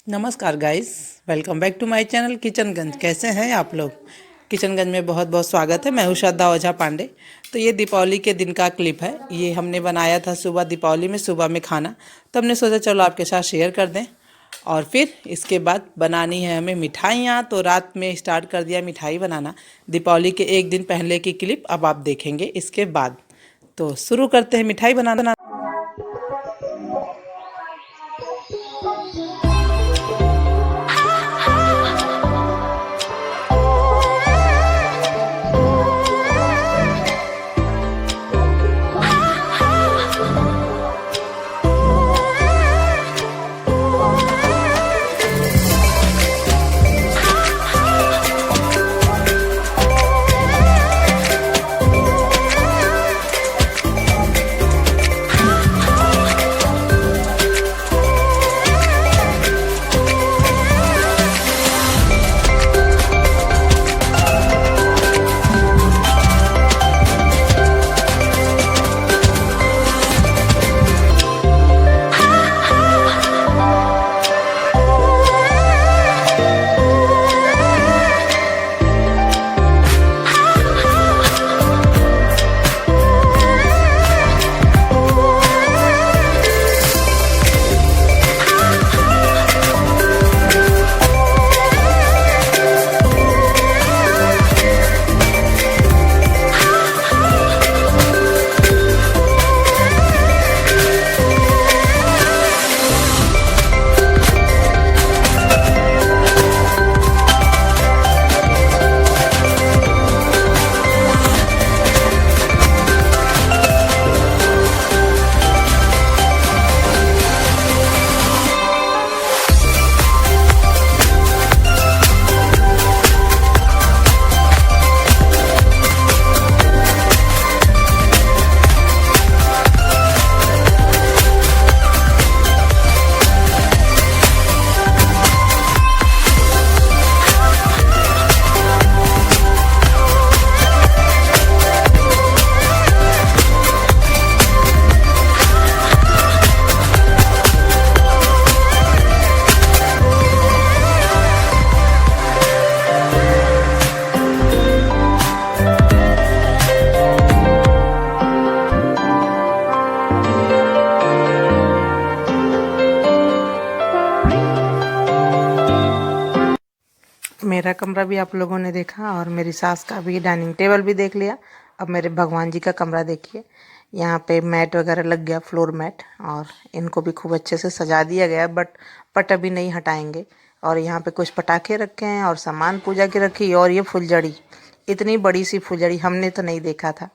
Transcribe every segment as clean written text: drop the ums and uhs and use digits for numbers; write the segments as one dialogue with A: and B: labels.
A: नमस्कार guys, welcome back to my channel किचनगंज। कैसे हैं आप लोग? किचनगंज में बहुत बहुत स्वागत है। मैं हूं श्रद्धा ओझा पांडे। तो ये दीपावली के दिन का क्लिप है। ये हमने बनाया था सुबह, दीपावली में सुबह में खाना। तो हमने सोचा चलो आपके साथ शेयर कर दें। और फिर इसके बाद बनानी है हमें मिठाइयाँ। तो रात में स्टार्ट कर दिया मिठाई बनाना। दीपावली के एक दिन पहले की क्लिप अब आप देखेंगे इसके बाद। तो शुरू करते हैं मिठाई बनाना। मेरा कमरा भी आप लोगों ने देखा और मेरी सास का भी डाइनिंग टेबल भी देख लिया। अब मेरे भगवान जी का कमरा देखिए। यहाँ पे मैट वगैरह लग गया, फ्लोर मैट, और इनको भी खूब अच्छे से सजा दिया गया। बट पट अभी नहीं हटाएंगे। और यहाँ पे कुछ पटाखे रखे हैं और सामान पूजा की रखी। और ये फुलझड़ी, इतनी बड़ी सी फुलझड़ी हमने तो नहीं देखा था।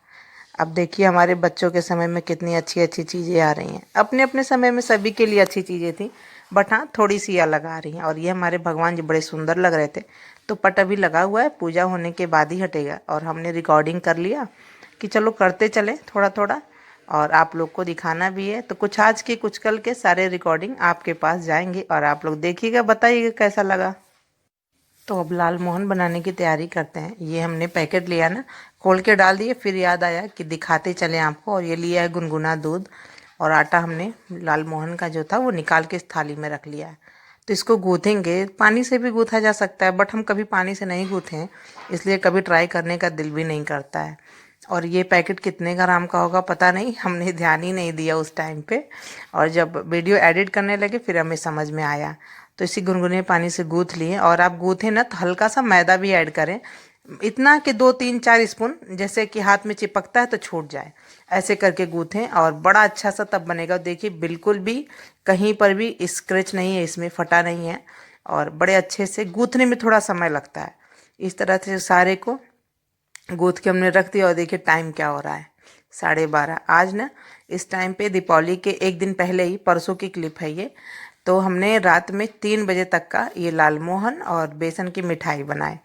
A: अब देखिए हमारे बच्चों के समय में कितनी अच्छी अच्छी चीज़ें आ रही हैं। अपने अपने समय में सभी के लिए अच्छी चीज़ें थी, बट हाँ थोड़ी सी अलग आ रही हैं। और ये हमारे भगवान जी बड़े सुंदर लग रहे थे। तो पट अभी लगा हुआ है, पूजा होने के बाद ही हटेगा। और हमने रिकॉर्डिंग कर लिया कि चलो करते चलें थोड़ा थोड़ा, और आप लोग को दिखाना भी है। तो कुछ आज के कुछ कल के सारे रिकॉर्डिंग आपके पास जाएंगे और आप लोग देखिएगा, बताइएगा कैसा लगा। तो अब लाल मोहन बनाने की तैयारी करते हैं। ये हमने पैकेट लिया ना, खोल के डाल दिए, फिर याद आया कि दिखाते चले आपको। और ये लिया है गुनगुना दूध, और आटा हमने लाल मोहन का जो था वो निकाल के इस थाली में रख लिया है। तो इसको गूँथेंगे। पानी से भी गूँथा जा सकता है, बट हम कभी पानी से नहीं गूँथे हैं, इसलिए कभी ट्राई करने का दिल भी नहीं करता है। और ये पैकेट कितने ग्राम का होगा पता नहीं, हमने ध्यान ही नहीं दिया उस टाइम पे। और जब वीडियो एडिट करने लगे फिर हमें समझ में आया। तो इसी गुनगुने पानी से गूँथ लिए। और आप गूँथे ना तो हल्का सा मैदा भी ऐड करें, इतना कि 2 3 4 स्पून, जैसे कि हाथ में चिपकता है तो छूट जाए। ऐसे करके गूँथें और बड़ा अच्छा सा तब बनेगा। देखिए बिल्कुल भी कहीं पर भी स्क्रैच नहीं है, इसमें फटा नहीं है। और बड़े अच्छे से गूँथने में थोड़ा समय लगता है। इस तरह से सारे को गूँथ के हमने रख दिया। और देखिए टाइम क्या हो रहा है, 12:30। आज ना इस टाइम पे दीपावली के एक दिन पहले ही, परसों की क्लिप है ये। तो हमने रात में 3 बजे तक का ये लाल मोहन और बेसन की मिठाई बनाए।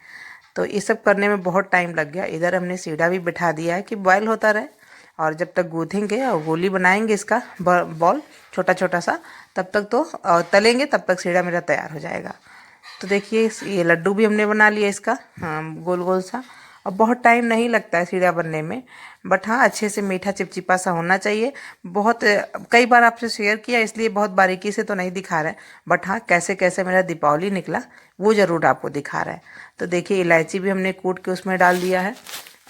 A: तो ये सब करने में बहुत टाइम लग गया। इधर हमने सीढ़ा भी बिठा दिया है कि बॉयल होता रहे। और जब तक गूँथेंगे और गोली बनाएंगे इसका बॉल छोटा छोटा सा, तब तक तो तलेंगे, तब तक सीढ़ा मेरा तैयार हो जाएगा। तो देखिए ये लड्डू भी हमने बना लिया इसका, हाँ, गोल गोल सा। और बहुत टाइम नहीं लगता है सीढ़ा बनने में। बट हाँ, अच्छे से मीठा चिपचिपा सा होना चाहिए। बहुत कई बार आपसे शेयर किया, इसलिए बहुत बारीकी से तो नहीं दिखा रहा है, बट हाँ कैसे कैसे मेरा दीपावली निकला वो ज़रूर आपको दिखा रहा है। तो देखिए, इलायची भी हमने कूट के उसमें डाल दिया है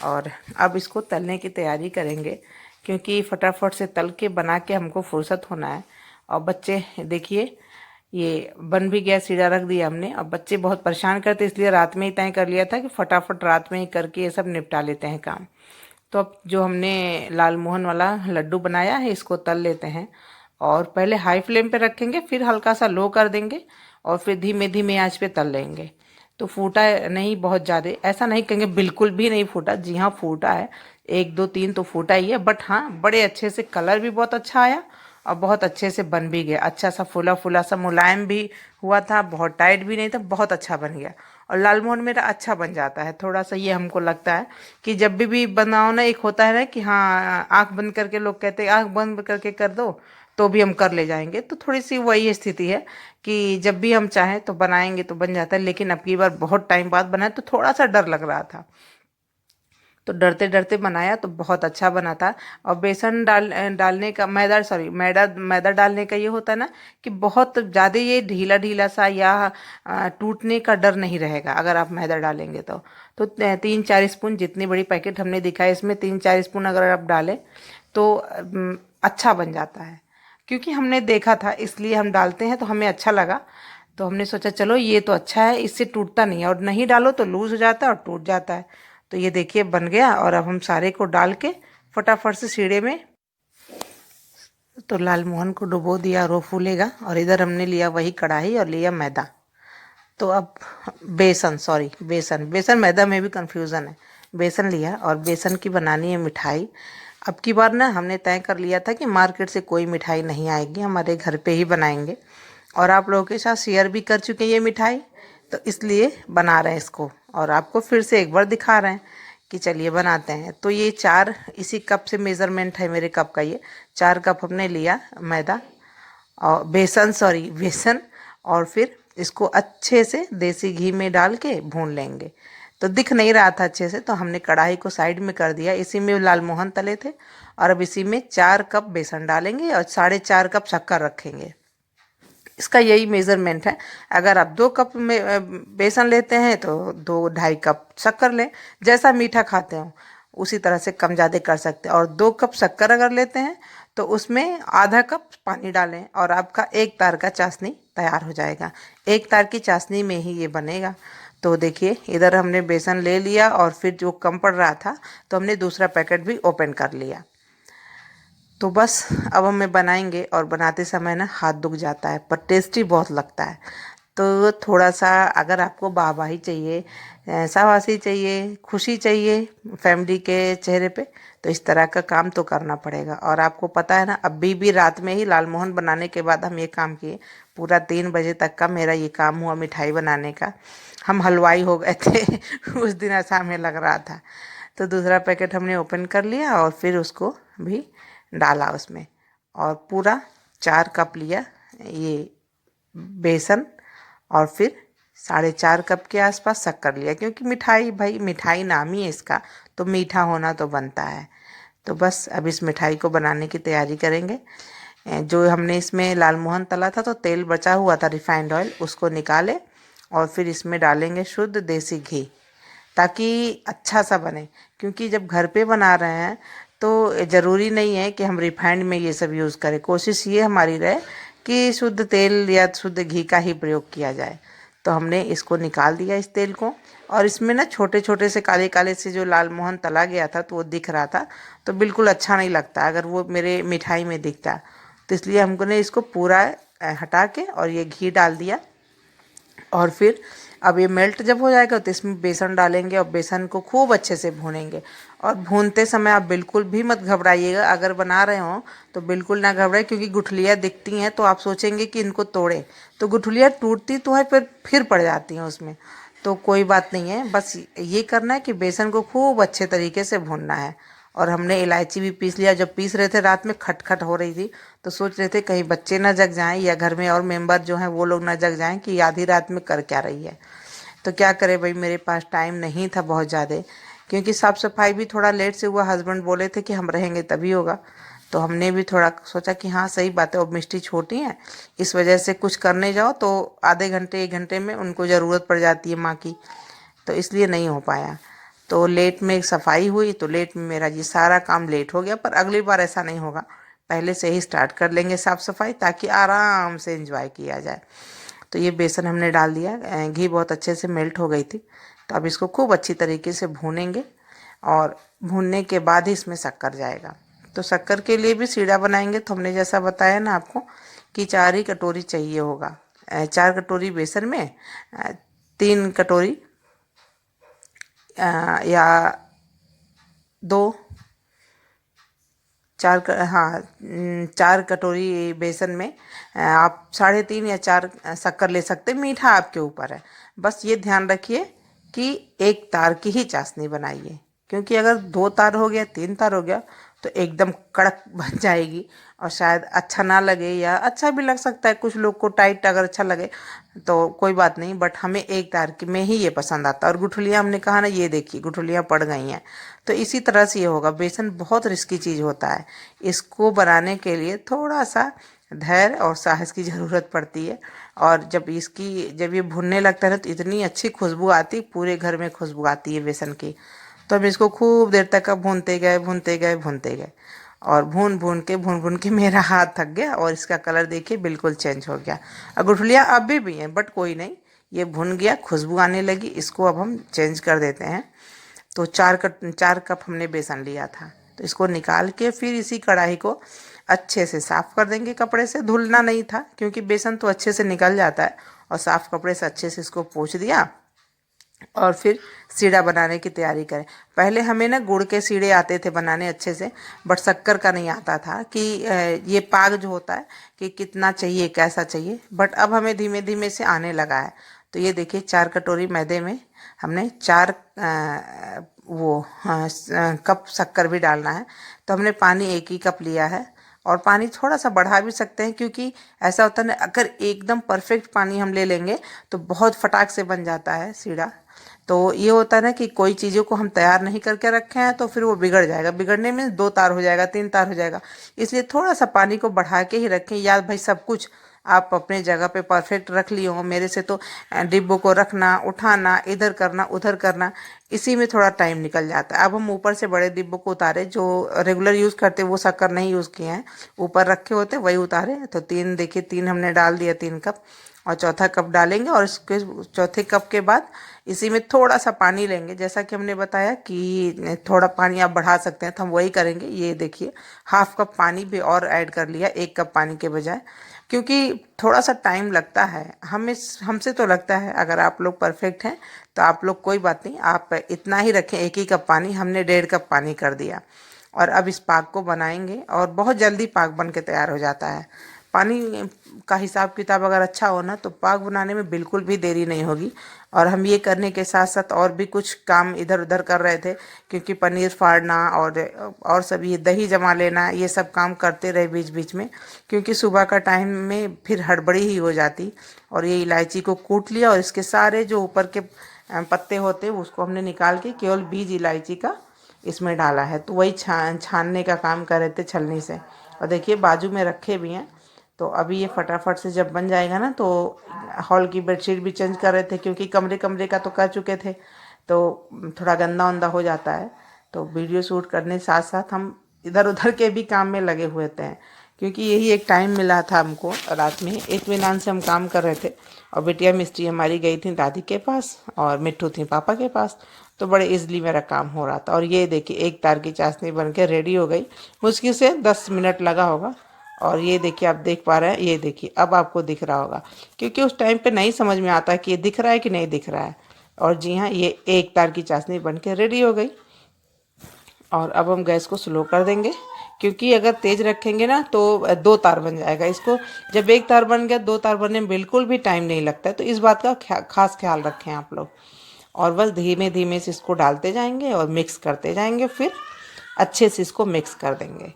A: और अब इसको तलने की तैयारी करेंगे, क्योंकि फटाफट से तल के बना के हमको फुर्सत होना है। और बच्चे देखिए, ये बन भी गया, सीधा रख दिया हमने। अब बच्चे बहुत परेशान करते, इसलिए रात में ही तय कर लिया था कि फटाफट रात में ही करके ये सब निपटा लेते हैं काम। तो अब जो हमने लाल मोहन वाला लड्डू बनाया है, इसको तल लेते हैं। और पहले हाई फ्लेम पे रखेंगे, फिर हल्का सा लो कर देंगे और फिर धीमे धीमे आंच पे तल लेंगे। तो फूटा नहीं बहुत ज़्यादा, ऐसा नहीं कहेंगे बिल्कुल भी नहीं फूटा, जी हाँ फूटा है, एक दो तीन तो फूटा ही है। बट हाँ, बड़े अच्छे से कलर भी बहुत अच्छा आया और बहुत अच्छे से बन भी गया। अच्छा सा फूला फूला सा मुलायम भी हुआ था, बहुत टाइट भी नहीं था, बहुत अच्छा बन गया। और लाल मोहन मेरा अच्छा बन जाता है। थोड़ा सा ये हमको लगता है कि जब भी बनाओ ना, एक होता है ना कि हाँ आंख बंद करके, लोग कहते हैं आंख बंद करके कर दो तो भी हम कर ले जाएंगे, तो थोड़ी सी वही स्थिति है कि जब भी हम चाहें तो बनाएंगे तो बन जाता है। लेकिन अब की बार बहुत टाइम बाद बनाया तो थोड़ा सा डर लग रहा था, तो डरते डरते बनाया तो बहुत अच्छा बना था। और बेसन डालने का, मैदा डालने का ये होता है ना कि बहुत ज़्यादा ये ढीला ढीला सा या टूटने का डर नहीं रहेगा अगर आप मैदा डालेंगे तो 3-4 स्पून, जितनी बड़ी पैकेट हमने दिखाई इसमें 3-4 स्पून अगर आप डालें तो अच्छा बन जाता है। क्योंकि हमने देखा था इसलिए हम डालते हैं, तो हमें अच्छा लगा, तो हमने सोचा चलो ये तो अच्छा है, इससे टूटता नहीं है, और नहीं डालो तो लूज हो जाता है और टूट जाता है। तो ये देखिए बन गया, और अब हम सारे को डाल के फटाफट से सीढ़े में, तो लाल मोहन को डुबो दिया और वो फूलेगा। और इधर हमने लिया वही कढ़ाई और लिया मैदा। तो अब बेसन मैदा में भी कंफ्यूजन है। बेसन लिया और बेसन की बनानी है मिठाई। अब की बार ना हमने तय कर लिया था कि मार्केट से कोई मिठाई नहीं आएगी, हमारे घर पे ही बनाएंगे। और आप लोगों के साथ शेयर भी कर चुके हैं ये मिठाई, तो इसलिए बना रहे हैं इसको और आपको फिर से एक बार दिखा रहे हैं कि चलिए बनाते हैं। तो ये 4 इसी कप से मेज़रमेंट है मेरे कप का, ये 4 कप हमने लिया मैदा और बेसन, और फिर इसको अच्छे से देसी घी में डाल के भून लेंगे। तो दिख नहीं रहा था अच्छे से, तो हमने कढ़ाई को साइड में कर दिया, इसी में लाल मोहन तले थे। और अब इसी में 4 कप बेसन डालेंगे और 4.5 कप शक्कर रखेंगे। इसका यही मेज़रमेंट है। अगर आप 2 कप में बेसन लेते हैं तो 2-2.5 कप शक्कर लें, जैसा मीठा खाते हो उसी तरह से कम ज़्यादा कर सकते हैं। और 2 कप शक्कर अगर लेते हैं तो उसमें आधा कप पानी डालें और आपका 1 तार का चाशनी तैयार हो जाएगा। 1 तार की चाशनी में ही ये बनेगा। तो देखिए, इधर हमने बेसन ले लिया और फिर जो कम पड़ रहा था तो हमने दूसरा पैकेट भी ओपन कर लिया। तो बस अब हमें बनाएंगे, और बनाते समय ना हाथ दुख जाता है, पर टेस्टी बहुत लगता है। तो थोड़ा सा अगर आपको वाहवाही चाहिए, शाबाशी चाहिए, खुशी चाहिए फैमिली के चेहरे पे, तो इस तरह का काम तो करना पड़ेगा। और आपको पता है ना, अभी भी रात में ही लाल मोहन बनाने के बाद हम ये काम किए, पूरा 3 बजे तक का मेरा ये काम हुआ मिठाई बनाने का। हम हलवाई हो गए थे उस दिन ऐसा हमें लग रहा था। तो दूसरा पैकेट हमने ओपन कर लिया और फिर उसको भी डाला उसमें, और पूरा 4 कप लिया ये बेसन, और फिर 4.5 कप के आसपास शक्कर लिया, क्योंकि मिठाई, भाई मिठाई नाम ही है इसका, तो मीठा होना तो बनता है। तो बस अब इस मिठाई को बनाने की तैयारी करेंगे। जो हमने इसमें लाल मोहन तला था तो तेल बचा हुआ था, रिफाइंड ऑयल, उसको निकाले और फिर इसमें डालेंगे शुद्ध देसी घी, ताकि अच्छा सा बने। क्योंकि जब घर पे बना रहे हैं तो ज़रूरी नहीं है कि हम रिफाइंड में ये सब यूज़ करें, कोशिश ये हमारी रहे कि शुद्ध तेल या शुद्ध घी का ही प्रयोग किया जाए। तो हमने इसको निकाल दिया इस तेल को, और इसमें ना छोटे छोटे से काले काले से जो लाल मोहन तला गया था तो वो दिख रहा था, तो बिल्कुल अच्छा नहीं लगता अगर वो मेरे मिठाई में दिखता। तो इसलिए हमको ने इसको पूरा हटा के और ये घी डाल दिया। और फिर अब ये मेल्ट जब हो जाएगा तो इसमें बेसन डालेंगे और बेसन को खूब अच्छे से भूनेंगे। और भूनते समय आप बिल्कुल भी मत घबराइएगा, अगर बना रहे हो तो बिल्कुल ना घबराए, क्योंकि गुठलियाँ दिखती हैं तो आप सोचेंगे कि इनको तोड़ें, तो गुठलियाँ टूटती तो है फिर पड़ जाती हैं उसमें। तो कोई बात नहीं है, बस ये करना है कि बेसन को खूब अच्छे तरीके से भूनना है। और हमने इलायची भी पीस लिया, जब पीस रहे थे रात में खटखट हो रही थी, तो सोच रहे थे कहीं बच्चे ना जग जाएं या घर में और मेंबर जो हैं वो लोग ना जग जाएं कि आधी रात में कर क्या रही है। तो क्या करें भाई, मेरे पास टाइम नहीं था बहुत ज़्यादा, क्योंकि साफ़ सफाई भी थोड़ा लेट से हुआ, हस्बैंड बोले थे कि हम रहेंगे तभी होगा, तो हमने भी थोड़ा सोचा कि हाँ सही बात है, और मिष्टी छोटी है, इस वजह से कुछ करने जाओ तो आधे घंटे 1 घंटे में उनको ज़रूरत पड़ जाती है माँ की, तो इसलिए नहीं हो पाया। तो लेट में सफाई हुई, तो लेट में मेरा ये सारा काम लेट हो गया। पर अगली बार ऐसा नहीं होगा, पहले से ही स्टार्ट कर लेंगे साफ़ सफाई, ताकि आराम से एंजॉय किया जाए। तो ये बेसन हमने डाल दिया, घी बहुत अच्छे से मेल्ट हो गई थी। तो अब इसको खूब अच्छी तरीके से भूनेंगे, और भूनने के बाद ही इसमें शक्कर जाएगा। तो शक्कर के लिए भी सीढ़ा बनाएंगे, तो हमने जैसा बताया ना आपको कि 4 ही कटोरी चाहिए होगा। 4 कटोरी बेसन में 3 कटोरी या 2 हाँ 4 कटोरी बेसन में आप 3.5 या 4 शक्कर ले सकते हैं, मीठा आपके ऊपर है। बस ये ध्यान रखिए कि 1 तार की ही चाशनी बनाइए, क्योंकि अगर 2 तार हो गया, 3 तार हो गया तो एकदम कड़क बन जाएगी, और शायद अच्छा ना लगे, या अच्छा भी लग सकता है कुछ लोग को टाइट अगर अच्छा लगे तो कोई बात नहीं, बट हमें 1 तार की में ही ये पसंद आता है। और गुठलियाँ हमने कहा ना, ये देखिए गुठलियाँ पड़ गई हैं। तो इसी तरह से ये होगा। बेसन बहुत रिस्की चीज़ होता है, इसको बनाने के लिए थोड़ा सा धैर्य और साहस की ज़रूरत पड़ती है। और जब ये भुनने लगता है ना, तो इतनी अच्छी खुशबू आती, पूरे घर में खुशबू आती है बेसन की। तो हम इसको खूब देर तक अब भूनते गए भूनते गए भूनते गए, और भून भून के मेरा हाथ थक गया, और इसका कलर देखिए बिल्कुल चेंज हो गया। और गुठलियाँ अभी भी हैं, बट कोई नहीं, ये भुन गया, खुशबू आने लगी। इसको अब हम चेंज कर देते हैं। तो 4 कप हमने बेसन लिया था, तो इसको निकाल के फिर इसी कढ़ाई को अच्छे से साफ़ कर देंगे कपड़े से। धुलना नहीं था, क्योंकि बेसन तो अच्छे से निकल जाता है, और साफ़ कपड़े से अच्छे से इसको पोंछ दिया। और फिर सीढ़ा बनाने की तैयारी करें। पहले हमें ना गुड़ के सीढ़े आते थे बनाने अच्छे से, बट शक्कर का नहीं आता था कि ये पाग जो होता है कि कितना चाहिए, कैसा चाहिए। बट अब हमें धीमे धीमे से आने लगा है। तो ये देखिए 4 कटोरी मैदे में हमने 4 कप शक्कर भी डालना है। तो हमने पानी 1 ही कप लिया है, और पानी थोड़ा सा बढ़ा भी सकते हैं, क्योंकि ऐसा होता है ना, अगर एकदम परफेक्ट पानी हम ले लेंगे तो बहुत फटाक से बन जाता है सीढ़ा। तो ये होता है ना कि कोई चीज़ों को हम तैयार नहीं करके रखे हैं, तो फिर वो बिगड़ जाएगा। बिगड़ने में 2 तार हो जाएगा, 3 तार हो जाएगा। इसलिए थोड़ा सा पानी को बढ़ा के ही रखें। याद भाई, सब कुछ आप अपने जगह पे परफेक्ट रख लिए हो। मेरे से तो डिब्बों को रखना, उठाना, इधर करना, उधर करना, इसी में थोड़ा टाइम निकल जाता है। अब हम ऊपर से बड़े डिब्बों को उतारे, जो रेगुलर यूज़ करते वो शक्कर नहीं यूज़ किए हैं, ऊपर रखे होते वही उतारे। तो 3 देखिए, 3 हमने डाल दिया, 3 कप, और चौथा कप डालेंगे। और इसके चौथे कप के बाद इसी में थोड़ा सा पानी लेंगे, जैसा कि हमने बताया कि थोड़ा पानी आप बढ़ा सकते हैं, तो हम वही करेंगे। ये देखिए 1/2 कप पानी भी और ऐड कर लिया 1 कप पानी के बजाय, क्योंकि थोड़ा सा टाइम लगता है। हमसे तो लगता है, अगर आप लोग परफेक्ट हैं तो आप लोग कोई बात नहीं, आप इतना ही रखें, 1 ही कप पानी। हमने 1.5 कप पानी कर दिया। और अब इस पाक को बनाएंगे, और बहुत जल्दी पाक बन के तैयार हो जाता है। पानी का हिसाब किताब अगर अच्छा हो ना, तो पाक बनाने में बिल्कुल भी देरी नहीं होगी। और हम ये करने के साथ साथ और भी कुछ काम इधर उधर कर रहे थे, क्योंकि पनीर फाड़ना और सभी दही जमा लेना, ये सब काम करते रहे बीच बीच में, क्योंकि सुबह का टाइम में फिर हड़बड़ी ही हो जाती। और ये इलायची को कूट लिया, और इसके सारे जो ऊपर के पत्ते होते उसको हमने निकाल के केवल बीज इलायची का इसमें डाला है। तो वही छानने का काम कर रहे थे छलनी से। और देखिए बाजू में रखे भी हैं। तो अभी ये फटाफट से जब बन जाएगा ना, तो हॉल की बेडशीट भी चेंज कर रहे थे, क्योंकि कमरे कमरे का तो कर चुके थे, तो थोड़ा गंदा उंदा हो जाता है। तो वीडियो शूट करने साथ साथ हम इधर उधर के भी काम में लगे हुए थे, क्योंकि यही एक टाइम मिला था हमको। रात में इत्मीनान से हम काम कर रहे थे, और बिटिया मिस्त्री हमारी गई थी दादी के पास, और मिट्टू थी पापा के पास। तो बड़े इजली मेरा काम हो रहा था। और ये देखिए 1 तार की चाशनी बन के रेडी हो गई, मुश्किल से 10 मिनट लगा होगा। और ये देखिए, आप देख पा रहे हैं, ये देखिए अब आपको दिख रहा होगा, क्योंकि उस टाइम पे नहीं समझ में आता कि ये दिख रहा है कि नहीं दिख रहा है। और जी हाँ, ये 1 तार की चाशनी बन के रेडी हो गई। और अब हम गैस को स्लो कर देंगे, क्योंकि अगर तेज़ रखेंगे ना तो 2 तार बन जाएगा। इसको जब 1 तार बन गया, 2 तार बनने में बिल्कुल भी टाइम नहीं लगता है। तो इस बात का खास ख्याल रखें आप लोग। और बस धीमे धीमे से इसको डालते जाएंगे और मिक्स करते जाएंगे, फिर अच्छे से इसको मिक्स कर देंगे।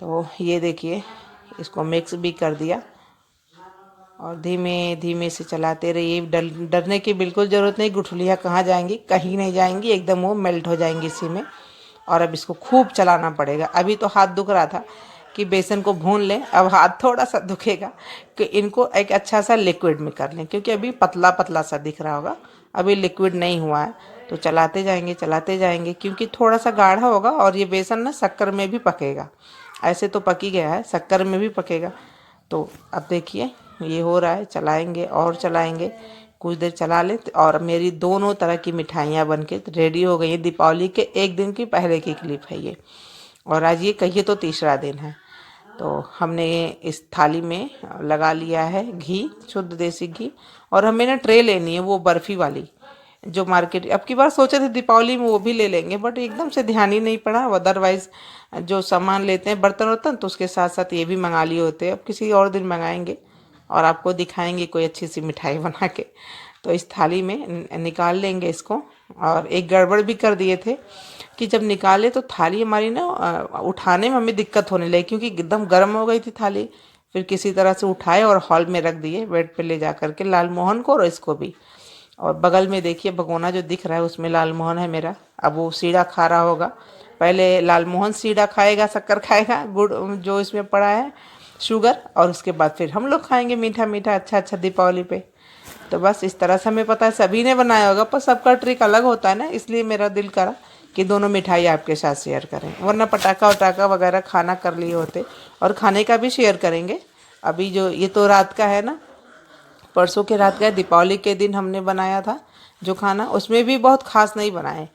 A: तो ये देखिए, इसको मिक्स भी कर दिया। और धीमे धीमे से चलाते रहिए। डरने की बिल्कुल ज़रूरत नहीं, गुठलियाँ कहाँ जाएंगी, कहीं नहीं जाएंगी, एकदम वो मेल्ट हो जाएंगी इसी में। और अब इसको खूब चलाना पड़ेगा। अभी तो हाथ दुख रहा था कि बेसन को भून लें, अब हाथ थोड़ा सा दुखेगा कि इनको एक अच्छा सा लिक्विड में कर लें, क्योंकि अभी पतला पतला सा दिख रहा होगा, अभी लिक्विड नहीं हुआ है। तो चलाते जाएंगे क्योंकि थोड़ा सा गाढ़ा होगा और ये बेसन ना शक्कर में भी पकेगा। ऐसे तो पक ही गया है, शक्कर में भी पकेगा। तो अब देखिए ये हो रहा है, चलाएंगे और चलाएंगे, कुछ देर चला लें। और मेरी दोनों तरह की मिठाइयाँ बनके रेडी हो गई हैं। दीपावली के एक दिन की पहले की क्लिप है ये, और आज ये कहिए तो तीसरा दिन है। तो हमने इस थाली में लगा लिया है घी, शुद्ध देसी घी। और हमें ना ट्रे लेनी है वो बर्फ़ी वाली, जो मार्केट अब की बार सोचे थे दीपावली में वो भी ले लेंगे, बट एकदम से ध्यान ही नहीं पड़ा। अदरवाइज़ जो सामान लेते हैं बर्तन वर्तन, तो उसके साथ साथ ये भी मंगा लिए होते हैं। अब किसी और दिन मंगाएंगे और आपको दिखाएंगे कोई अच्छी सी मिठाई बना के। तो इस थाली में निकाल लेंगे इसको। और एक गड़बड़ भी कर दिए थे कि जब निकाले तो थाली हमारी ना उठाने में हमें दिक्कत होने लगी, क्योंकि एकदम गर्म हो गई थी थाली। फिर किसी तरह से उठाए और हॉल में रख दिए, बेड पे ले जा करके, लाल मोहन को और इसको भी। और बगल में देखिए भगोना जो दिख रहा है उसमें लाल मोहन है मेरा। अब वो सीढ़ा खा रहा होगा, पहले लाल मोहन सीढ़ा खाएगा, शक्कर खाएगा, गुड़ जो इसमें पड़ा है, शुगर, और उसके बाद फिर हम लोग खाएंगे मीठा मीठा अच्छा अच्छा दीपावली पे। तो बस इस तरह से हमें पता है सभी ने बनाया होगा, पर सबका ट्रिक अलग होता है ना, इसलिए मेरा दिल करा कि दोनों मिठाई आपके साथ शेयर करें। वरना पटाखा वटाखा वगैरह खाना कर लिए होते, और खाने का भी शेयर करेंगे। अभी जो ये तो रात का है ना, परसों के रात का, दीपावली के दिन हमने बनाया था जो खाना, उसमें भी बहुत खास नहीं बनाए।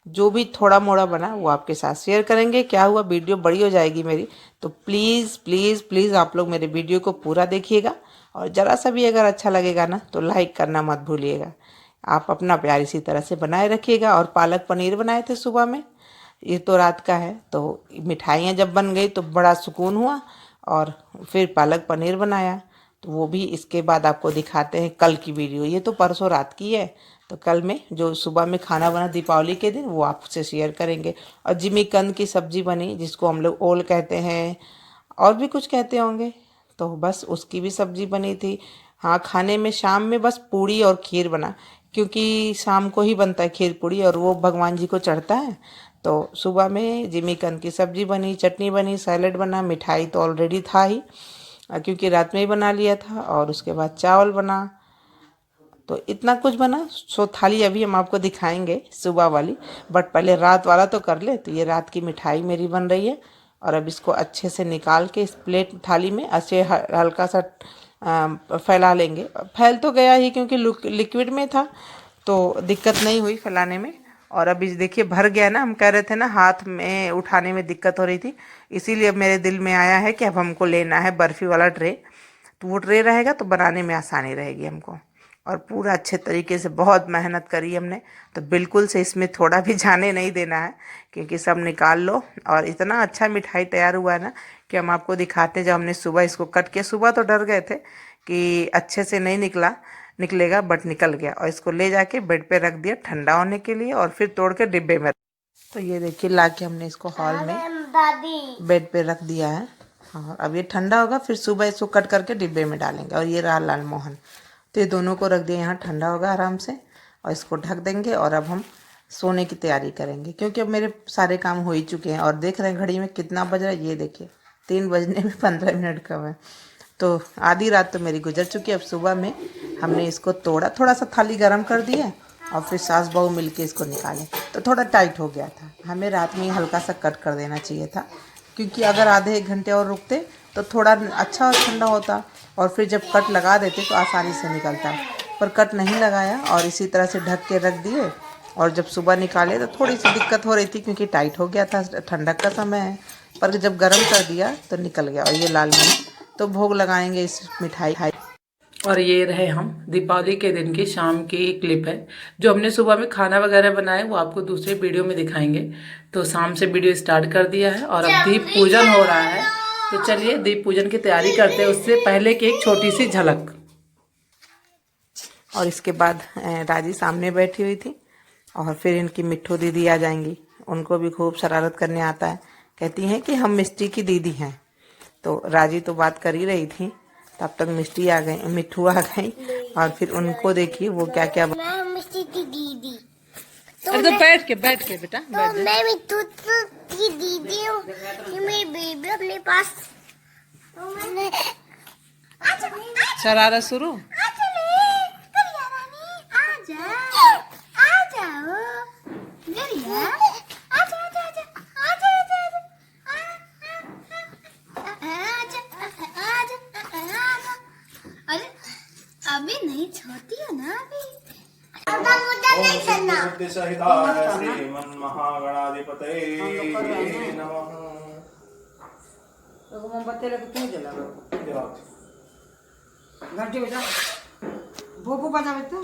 A: जो भी थोड़ा मोड़ा बना वो आपके साथ शेयर करेंगे। क्या हुआ, वीडियो बड़ी हो जाएगी मेरी, तो प्लीज़ प्लीज़ प्लीज़ आप लोग मेरे वीडियो को पूरा देखिएगा। और ज़रा सा भी अगर अच्छा लगेगा ना तो लाइक करना मत भूलिएगा। आप अपना प्यार इसी तरह से बनाए रखिएगा। और पालक पनीर बनाए थे सुबह में, ये तो रात का है। तो मिठाइयाँ जब बन गई तो बड़ा सुकून हुआ। और फिर पालक पनीर बनाया, तो वो भी इसके बाद आपको दिखाते हैं कल की वीडियो। ये तो परसों रात की है, तो कल में जो सुबह में खाना बना दीपावली के दिन वो आपसे शेयर करेंगे। और जिमीकंद की सब्ज़ी बनी, जिसको हम लोग ओल कहते हैं, और भी कुछ कहते होंगे, तो बस उसकी भी सब्ज़ी बनी थी। हाँ, खाने में शाम में बस पूड़ी और खीर बना, क्योंकि शाम को ही बनता है खीर पूड़ी और वो भगवान जी को चढ़ता है। तो सुबह में जिमीकंद की सब्ज़ी बनी, चटनी बनी, सैलेड बना, मिठाई तो ऑलरेडी था ही, क्योंकि रात में ही बना लिया था। और उसके बाद चावल बना। तो इतना कुछ बना। सो थाली अभी हम आपको दिखाएंगे सुबह वाली, बट पहले रात वाला तो कर ले। तो ये रात की मिठाई मेरी बन रही है, और अब इसको अच्छे से निकाल के इस प्लेट थाली में अच्छे हल्का सा फैला लेंगे। फैल तो गया ही, क्योंकि लिक्विड में था तो दिक्कत नहीं हुई फैलाने में। और अभी देखिए भर गया ना, हम कह रहे थे ना हाथ में उठाने में दिक्कत हो रही थी, इसीलिए अब मेरे दिल में आया है कि अब हमको लेना है बर्फ़ी वाला ट्रे। तो वो ट्रे रहेगा तो बनाने में आसानी रहेगी हमको। और पूरा अच्छे तरीके से बहुत मेहनत करी हमने, तो बिल्कुल से इसमें थोड़ा भी जाने नहीं देना है, क्योंकि सब निकाल लो। और इतना अच्छा मिठाई तैयार हुआ है ना कि हम आपको दिखाते हैं। जब हमने सुबह इसको कट किया, सुबह तो डर गए थे कि अच्छे से नहीं निकलेगा, बट निकल गया। और इसको ले जाके बेड पे रख दिया ठंडा होने के लिए, और फिर तोड़ के डिब्बे में। तो ये देखिए ला के हमने इसको हॉल में बेड पे रख दिया है। हाँ, अब ये ठंडा होगा, फिर सुबह इसको कट करके डिब्बे में डालेंगे। और ये रहा लाल मोहन, तो ये दोनों को रख दिया यहाँ, ठंडा होगा आराम से। और इसको ढक देंगे और अब हम सोने की तैयारी करेंगे, क्योंकि अब मेरे सारे काम हो ही चुके हैं। और देख रहे हैं घड़ी में कितना बज रहा है, ये देखिए 3 बजने में 15 मिनट कम है। तो आधी रात तो मेरी गुजर चुकी है। अब सुबह में हमने इसको तोड़ा, थोड़ा सा थाली गर्म कर दिया, और फिर सास बहू मिल के इसको निकाले। तो थोड़ा टाइट हो गया था, हमें रात में ही हल्का सा कट कर देना चाहिए था, क्योंकि अगर आधे 1 घंटे और रुकते तो थोड़ा अच्छा और ठंडा होता, और फिर जब कट लगा देते तो आसानी से निकलता। पर कट नहीं लगाया और इसी तरह से ढक के रख दिए। और जब सुबह निकाले तो थोड़ी सी दिक्कत हो रही थी, क्योंकि टाइट हो गया था, ठंडक का समय है। पर जब गर्म कर दिया तो निकल गया। और ये लाल मोहन तो भोग लगाएंगे इस मिठाई। और ये रहे हम दीपावली के दिन की शाम की क्लिप है। जो हमने सुबह में खाना वगैरह बनाया वो आपको दूसरे वीडियो में दिखाएंगे। तो शाम से वीडियो स्टार्ट कर दिया है, और अब दीप पूजन हो रहा है। तो चलिए दीप पूजन की तैयारी करते हैं, उससे पहले की एक छोटी सी झलक। और इसके बाद राजी सामने बैठी हुई थी, और फिर इनकी मिट्ठू दीदी आ जाएंगी। उनको भी खूब शरारत करने आता है, कहती हैं कि हम मिस्टी की दीदी हैं। तो राजी तो बात कर ही रही थी, तब तक मिष्टी आ गई, मिट्ठू आ गई और फिर उनको देखिए वो क्या क्या।
B: मैं मिष्टी की दीदी।
A: अरे तो बैठ के बेटा
B: तो मैं मिट्ठू की दीदी हूँ, ये मेरी बेबी अपने पास। तो मैंने
A: शरारत शुरू।
B: अभी नहीं छोटी है ना अभी। नहीं करना।
C: श्रीमन महागणाधिपतये नमः।
D: मोमबत्ती लेके क्यों जला घंटी बजा भोपू बजा तू।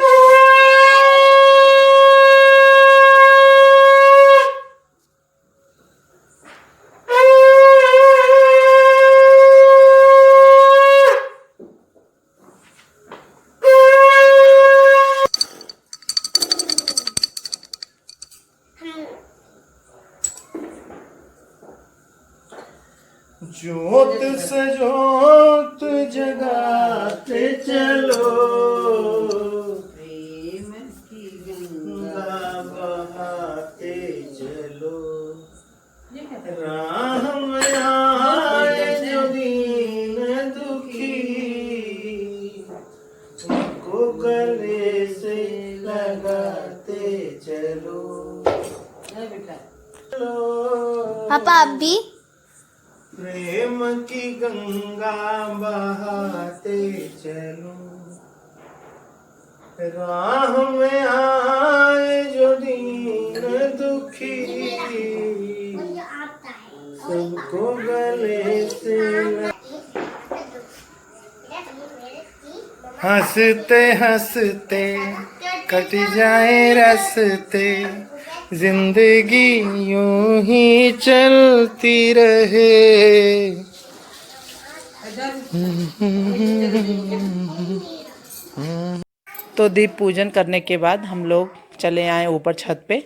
C: ज्योत से ज्योत जगाते चलो,
D: प्रेम की
C: गंगा बहाते चलो, राह में आए जो दीन दुखी, उनको गले से लगाते चलो।
B: पापा अभी
C: प्रेम की गंगा बहाते चलो, राह में आए जो दीन दुखी, सबको गले से हंसते हंसते कट जाए रस्ते, जिंदगी यूं ही चलती रहे।
A: तो दीप पूजन करने के बाद हम लोग चले आए ऊपर छत पे,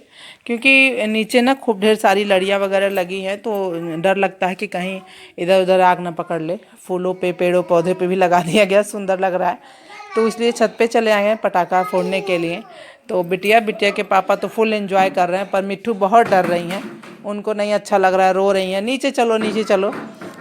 A: क्योंकि नीचे ना खूब ढेर सारी लड़ियाँ वगैरह लगी हैं, तो डर लगता है कि कहीं इधर उधर आग ना पकड़ ले। फूलों पे पेड़ों पौधे पे भी लगा दिया गया, सुंदर लग रहा है, तो इसलिए छत पे चले आए हैं पटाखा फोड़ने के लिए। तो बिटिया के पापा तो फुल एंजॉय कर रहे हैं, पर मिट्ठू बहुत डर रही हैं, उनको नहीं अच्छा लग रहा है, रो रही हैं नीचे चलो नीचे चलो।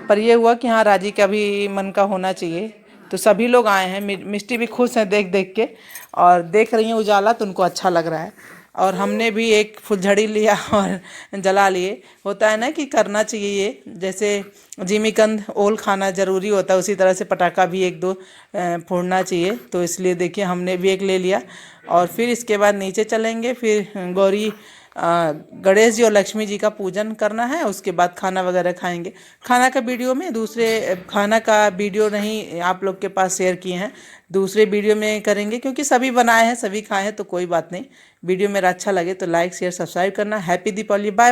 A: पर ये हुआ कि हाँ राजी का भी मन का होना चाहिए, तो सभी लोग आए हैं। मिष्टी भी खुश हैं देख देख के, और देख रही हैं उजाला तो उनको अच्छा लग रहा है। और हमने भी एक फुलझड़ी लिया और जला लिए। होता है ना कि करना चाहिए ये, जैसे जिमीकंद ओल खाना ज़रूरी होता है, उसी तरह से पटाखा भी एक दो फोड़ना चाहिए। तो इसलिए देखिए हमने भी एक ले लिया, और फिर इसके बाद नीचे चलेंगे, फिर गौरी गणेश जी और लक्ष्मी जी का पूजन करना है, उसके बाद खाना वगैरह खाएंगे। खाना का वीडियो में खाना का वीडियो नहीं आप लोग के पास शेयर किए हैं, दूसरे वीडियो में करेंगे, क्योंकि सभी बनाए हैं सभी खाए हैं, तो कोई बात नहीं। वीडियो मेरा अच्छा लगे तो लाइक शेयर सब्सक्राइब करना। Happy Deepavali, bye.